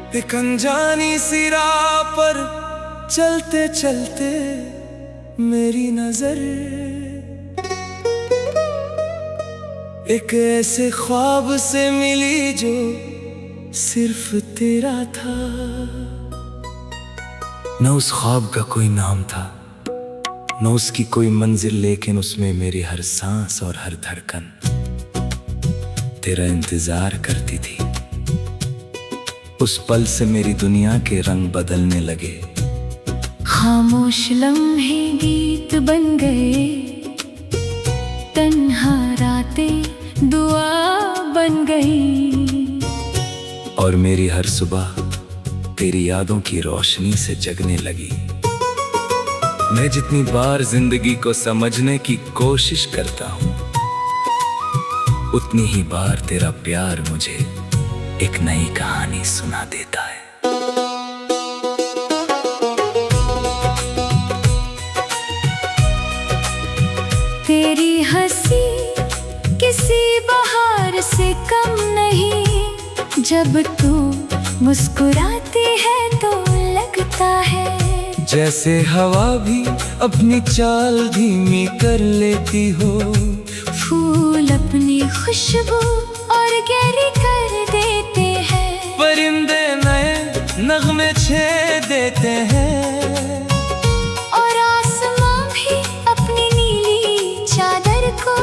एक अनजानी सी राह पर चलते चलते मेरी नजर एक ऐसे ख्वाब से मिली जो सिर्फ तेरा था। न उस ख्वाब का कोई नाम था, न उसकी कोई मंजिल, लेकिन उसमें मेरी हर सांस और हर धड़कन तेरा इंतजार करती थी। उस पल से मेरी दुनिया के रंग बदलने लगे। खामोश लम्हे गीत बन गए, तन्हा रातें दुआ बन गई, और मेरी हर सुबह तेरी यादों की रोशनी से जगने लगी। मैं जितनी बार जिंदगी को समझने की कोशिश करता हूँ, उतनी ही बार तेरा प्यार मुझे एक नई कहानी सुना देता है। तेरी हंसी किसी बहार से कम नहीं, जब तू मुस्कुराती है तो लगता है जैसे हवा भी अपनी चाल धीमी कर लेती हो। फूल अपनी खुशबू और गहरी कर देते हैं, परिंदे नए नगमे छेड़ देते हैं, और आसमां भी अपनी नीली चादर को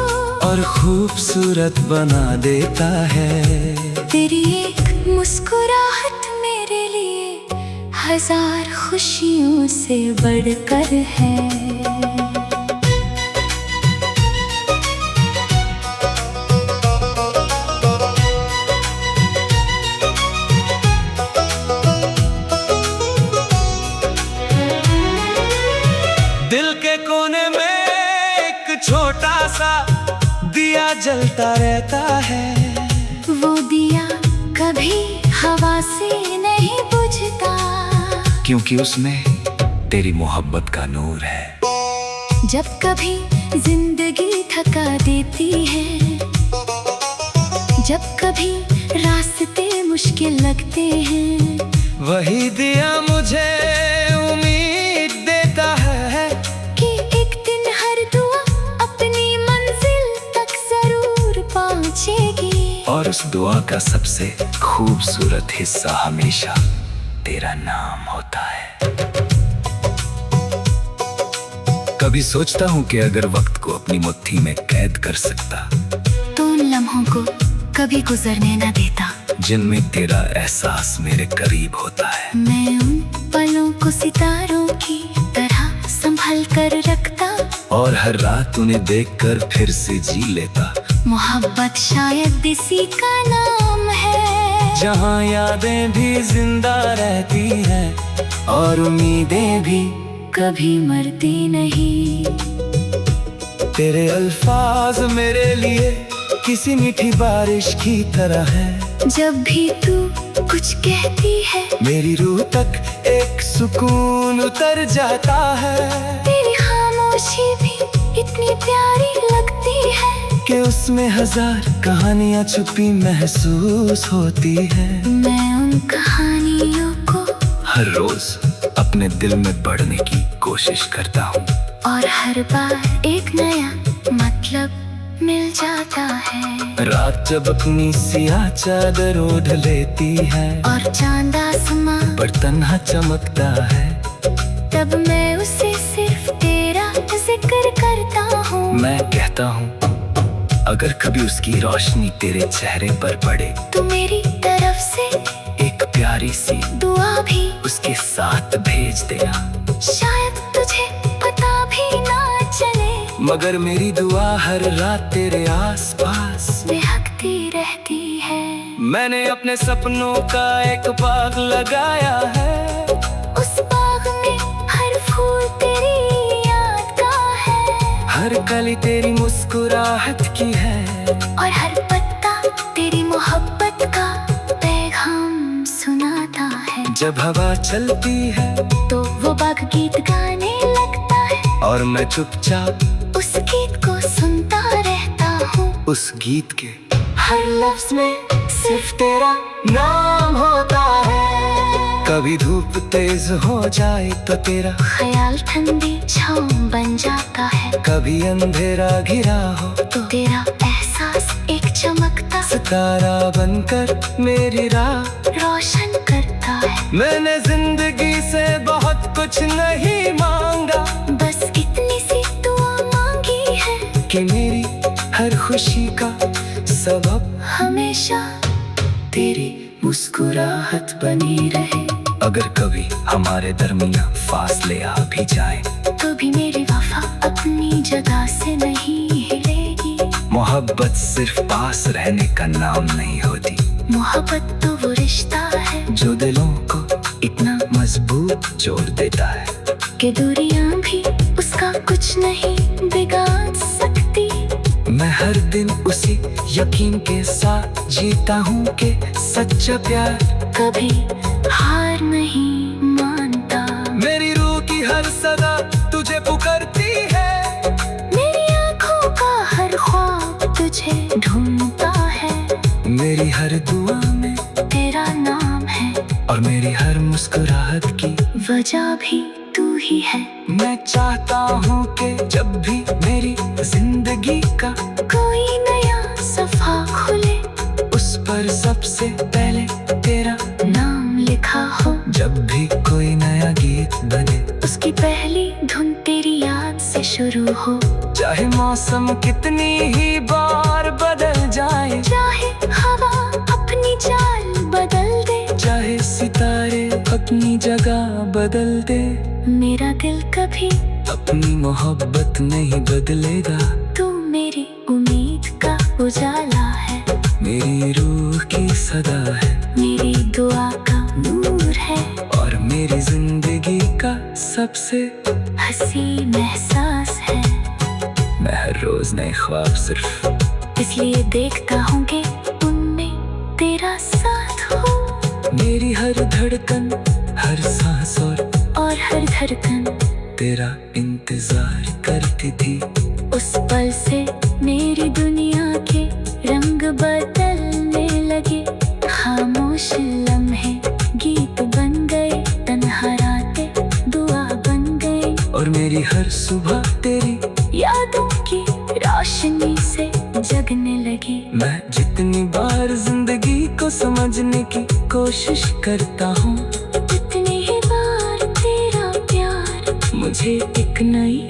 और खूबसूरत बना देता है। तेरी एक मुस्कुराहट मेरे लिए हजार खुशियों से बढ़कर है। दिल के कोने में एक छोटा सा दिया जलता रहता है। वो दिया कभी हवा से नहीं बुझता, क्योंकि उसमें तेरी मोहब्बत का नूर है। जब कभी जिंदगी थका देती है, जब कभी रास्ते मुश्किल लगते हैं, वही दिया मुझे उम्मीद देता है कि एक दिन हर दुआ अपनी मंजिल तक जरूर पहुंचेगी। और उस दुआ का सबसे खूबसूरत हिस्सा हमेशा तेरा नाम होता है। कभी सोचता हूँ कि अगर वक्त को अपनी मुट्ठी में कैद कर सकता, तो उन लम्हों को कभी गुजरने न देता, जिनमें तेरा एहसास मेरे करीब होता है। मैं उन पलों को सितारों की तरह संभल कर रखता, और हर रात उन्हें देखकर फिर से जी लेता। मोहब्बत शायद इसी का नाम है, जहाँ यादें भी जिंदा रहती हैं और उम्मीदें भी कभी मरती नहीं। तेरे अल्फाज मेरे लिए किसी मीठी बारिश की तरह है। जब भी तू कुछ कहती है, मेरी रूह तक एक सुकून उतर जाता है। तेरी खामोशी भी इतनी प्यारी लगती है कि उसमें हजार कहानियां छुपी महसूस होती है। मैं उन कहानियों को हर रोज अपने दिल में बढ़ने की कोशिश करता हूँ, और हर बार एक नया मतलब मिल जाता है। रात जब अपनी सियाह चादर ओढ़ लेती है, और चांद आसमां पर तन्हा चमकता है, तब मैं उसे सिर्फ तेरा जिक्र करता हूँ। मैं कहता हूँ अगर कभी उसकी रोशनी तेरे चेहरे पर पड़े, तो मेरी तरफ से एक प्यारी सी दुआ भी उसके साथ भेज देना। शायद तुझे पता भी ना चले, मगर मेरी दुआ हर रात तेरे आसपास महकती रहती है। मैंने अपने सपनों का एक बाग लगाया है, उस बाग में हर फूल तेरी याद का है, हर कली तेरी मुस्कुराहट की है, और हर पत्ता तेरी मोहब्बत का पैगाम सुनाता है। जब हवा चलती है तो वो बाग गीत गाने लगता है, और मैं चुपचाप उस गीत को सुनता रहता हूँ। उस गीत के हर लफ्ज में सिर्फ तेरा नाम होता है। कभी धूप तेज हो जाए तो तेरा ख्याल ठंडी छाँव बन जाता है। कभी अंधेरा घिरा हो तो तेरा एहसास एक चमकता सितारा बनकर मेरी राह रोशन करता है। मैंने जिंदगी से बहुत कुछ नहीं मांगा, बस इतनी सी दुआ मांगी है कि मेरी हर खुशी का सबब हमेशा तेरी मुस्कुराहट बनी रहे। अगर कभी हमारे दरमियान फासले आ भी जाए तो भी मेरी वफा अपनी जगह से नहीं हिलेगी। मोहब्बत सिर्फ पास रहने का नाम नहीं होती, मोहब्बत तो वो रिश्ता है जो दिलों को इतना मजबूत जोड़ देता है कि दूरियां भी उसका कुछ नहीं बिगाड़ सकती। मैं हर दिन उसी यकीन के साथ जीता हूँ कि सच्चा प्यार कभी हार नहीं मानता। मेरी रूह की हर सदा तुझे पुकारती है, मेरी आँखों का हर ख्वाब तुझे ढूंढता है। मेरी हर दुआ में तेरा नाम है और मेरी हर मुस्कुराहट की वजह भी तू ही है। मैं चाहता हूँ कि जब भी मेरी जिंदगी का कोई नया सफा खुले उस पर सबसे पहले तेरा नाम लिखा हो। जब भी कोई नया गीत बने उसकी पहली धुन तेरी याद से शुरू हो। चाहे मौसम कितनी ही बार बदल जाए, चाहे हवा अपनी चाल बदल दे, चाहे सितारे अपनी जगह बदल दे, मेरा दिल कभी अपनी मोहब्बत नहीं बदलेगा। तू मेरी उम्मीद का उजाला है, मेरी रूह की सदा है, मेरी दुआ का नूर है और मेरी जिंदगी का सबसे हसीन एहसास है। मैं हर रोज नए ख्वाब सिर्फ इसलिए देखता हूँ कि उनमें तेरा साथ हो। मेरी हर धड़कन हर सांस और हर धड़कन तेरा इंतजार करती थी। उस पल से मेरी दुनिया के रंग बदलने लगे। खामोश लम्हे गीत बन गए, तन्हा रातें दुआ बन गई और मेरी हर सुबह तेरी यादों की रोशनी से जगने लगी। मैं जितनी बार जिंदगी को समझने की कोशिश करता हूँ, उतनी ही बार तेरा प्यार मुझे एक नई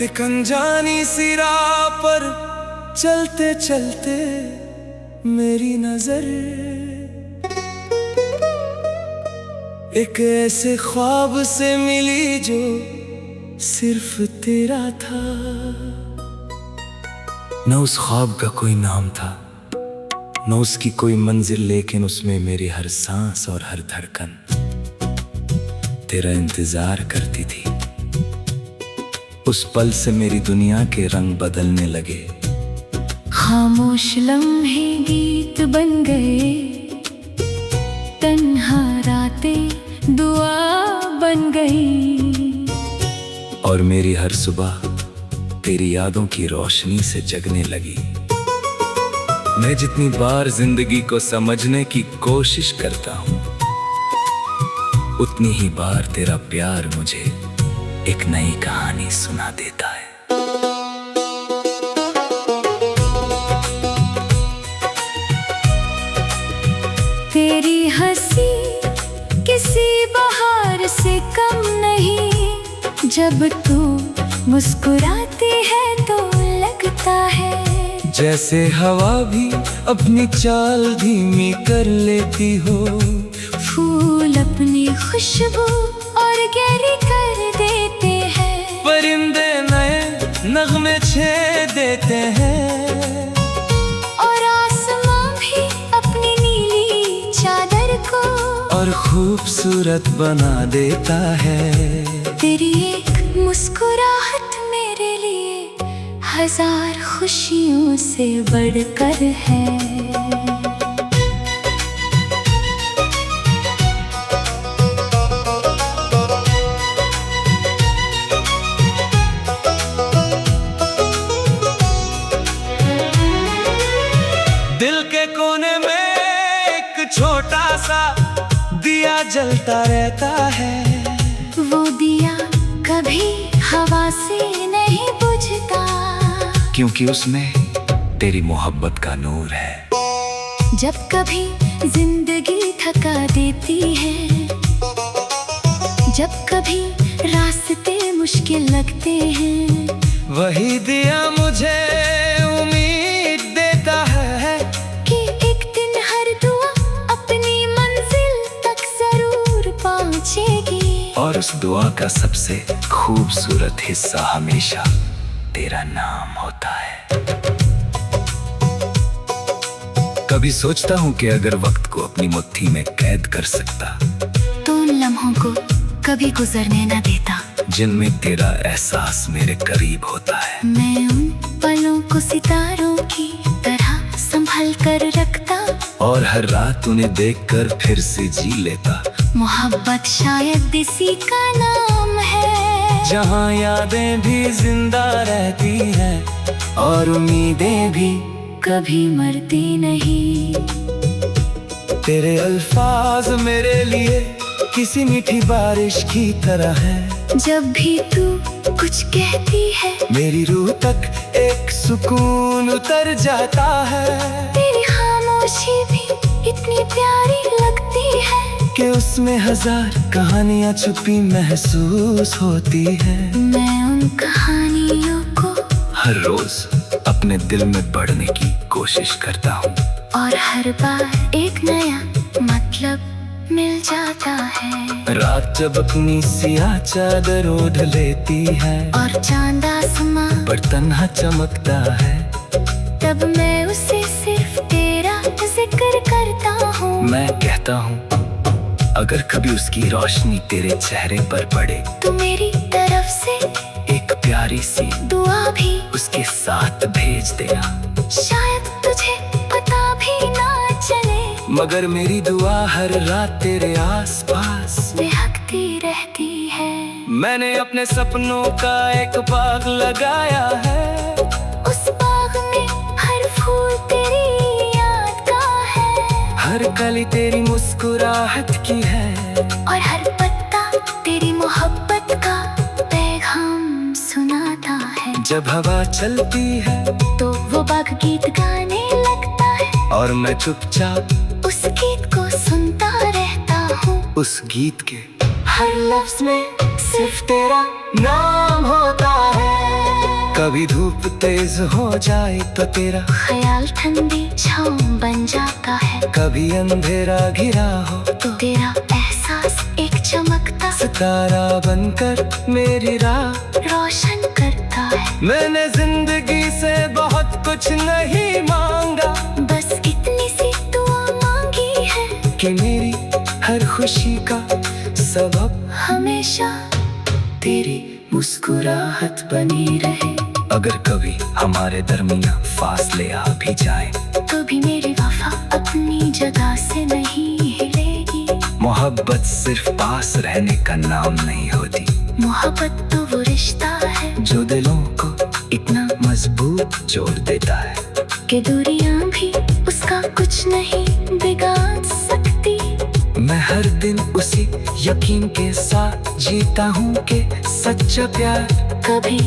एक अनजानी सी राह पर चलते चलते मेरी नजर एक ऐसे ख्वाब से मिली जो सिर्फ तेरा था। न उस ख्वाब का कोई नाम था, न उसकी कोई मंजिल, लेकिन उसमें मेरी हर सांस और हर धड़कन तेरा इंतजार करती थी। उस पल से मेरी दुनिया के रंग बदलने लगे। खामोश लम्हे गीत बन गए, तन्हा रातें दुआ बन गई और मेरी हर सुबह तेरी यादों की रोशनी से जगने लगी। मैं जितनी बार जिंदगी को समझने की कोशिश करता हूँ, उतनी ही बार तेरा प्यार मुझे एक नई कहानी सुना देता है। तेरी हंसी किसी बहार से कम नहीं, जब तू मुस्कुराती है तो लगता है जैसे हवा भी अपनी चाल धीमी कर लेती हो। फूल अपनी खुशबू और गहरी कर देते हैं, परिंदे नए नगमे छेड़ देते हैं और आसमां भी अपनी नीली चादर को और खूबसूरत बना देता है। तेरी एक मुस्कुराहट मेरे लिए हजार खुशियों से बढ़कर है। छोटा सा दिया जलता रहता है। वो दिया कभी हवा से नहीं बुझता, क्योंकि उसमें तेरी मोहब्बत का नूर है। जब कभी जिंदगी थका देती है, जब कभी रास्ते मुश्किल लगते हैं, वही दिया मुझे उम्मीद देता है कि एक दिन हर दुआ अपनी मंजिल तक जरूर पहुंचेगी। और उस दुआ का सबसे खूबसूरत हिस्सा हमेशा तेरा नाम होता है। कभी सोचता हूँ कि अगर वक्त को अपनी मुट्ठी में कैद कर सकता, तो उन लम्हों को कभी गुजरने न देता, जिनमें तेरा एहसास मेरे करीब होता है। मैं उन पलों को सितारों की तरह संभल कर रखता, और हर रात उन्हें देखकर फिर से जी लेता। मोहब्बत शायद इसी का नाम है, जहाँ यादें भी जिंदा रहती हैं और उम्मीदें भी कभी मरती नहीं। तेरे अल्फाज मेरे लिए किसी मीठी बारिश की तरह है। जब भी तू कुछ कहती है, मेरी रूह तक एक सुकून उतर जाता है। तेरी खामोशी भी इतनी प्यारी लगती है कि उसमें हजार कहानियां छुपी महसूस होती है। मैं उन कहानियों को हर रोज अपने दिल में बढ़ने की कोशिश करता हूँ, और हर बार एक नया मतलब मिल जाता है। रात जब अपनी सियाह चादर ओढ़ लेती है और चांद आसमां पर तन्हा चमकता है, तब मैं उसे सिर्फ तेरा जिक्र करता हूँ। मैं कहता हूँ अगर कभी उसकी रोशनी तेरे चेहरे पर पड़े, तो मेरी तरफ से एक प्यारी सी दुआ भी उसके साथ भेज देना। शायद तुझे पता भी ना चले, मगर मेरी दुआ हर रात तेरे आसपास महकती रहती है। मैंने अपने सपनों का एक बाग लगाया है, उस बाग में हर फूल तेरी याद का है, हर कली तेरी मुस्कुराहट की है, और हर पत्ता तेरी मोहब्बत का पैगाम सुनाता है। जब हवा चलती है तो वो बाग गीत गाने लगता है, और मैं चुपचाप उस गीत को सुनता रहता हूँ। उस गीत के हर लफ्ज में सिर्फ तेरा नाम होता है। कभी धूप तेज हो जाए तो तेरा ख्याल ठंडी छाँव बन जाता है, कभी अंधेरा घिरा हो तो तेरा एहसास एक चमकता सितारा बनकर मेरी राह रोशन करता है। मैंने जिंदगी से बहुत कुछ नहीं मांगा, बस इतनी सी दुआ मांगी है कि मेरी हर खुशी का सबब हमेशा तेरी मुस्कुराहट बनी रहे। अगर कभी हमारे दरमियान फासले आ भी जाए, तो भी मेरी वफा अपनी जगह से नहीं हिलेगी। मोहब्बत सिर्फ पास रहने का नाम नहीं होती, मोहब्बत तो वो रिश्ता है जो दिलों को इतना मजबूत जोड़ देता है कि दूरियां भी उसका कुछ नहीं बिगाड़ सकती। मैं हर दिन उसी यकीन के साथ जीता हूँ कि सच्चा प्यार कभी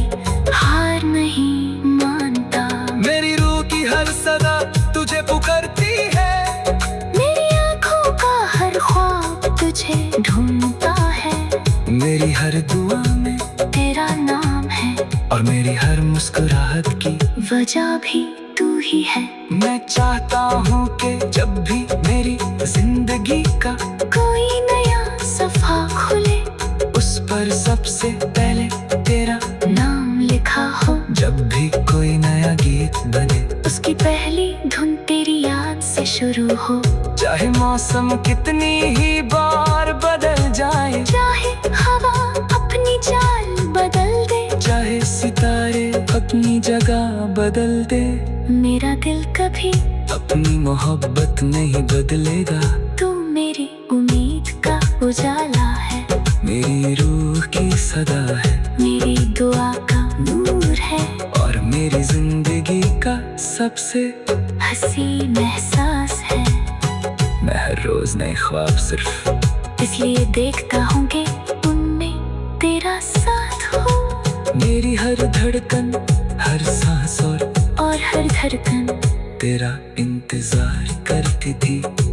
हार नहीं मानता। मेरी रूह की हर सदा तुझे पुकारती है, मेरी आँखों का हर ख्वाब तुझे ढूंढता है, मेरी हर दुआ में तेरा नाम है, और मेरी हर मुस्कुराहट की वजह भी तू ही है। मैं चाहता हूँ कि जब भी मेरी जिंदगी का कोई नया सफा खुले, उस पर सबसे पहले तेरा नाम लिखा हो। जब भी कोई नया गीत बने, उसकी पहली धुन तेरी याद से शुरू हो। चाहे मौसम कितनी ही बार बदल जाए, चाहे हवा अपनी चाल बदल दे, चाहे सितारे अपनी जगह बदल दे, मेरा दिल कभी अपनी मोहब्बत नहीं बदलेगा। तू मेरी उम्मीद का उजाला है, मेरी रूह की सदा है, मेरी दुआ का नूर है, और मेरी जिंदगी का सबसे हसीन एहसास है। मैं हर हर रोज नए ख्वाब सिर्फ इसलिए देखता हूँ कि उनमें तेरा साथ हो। मेरी हर धड़कन, हर सांस और हर धड़कन तेरा इंतजार करती थी।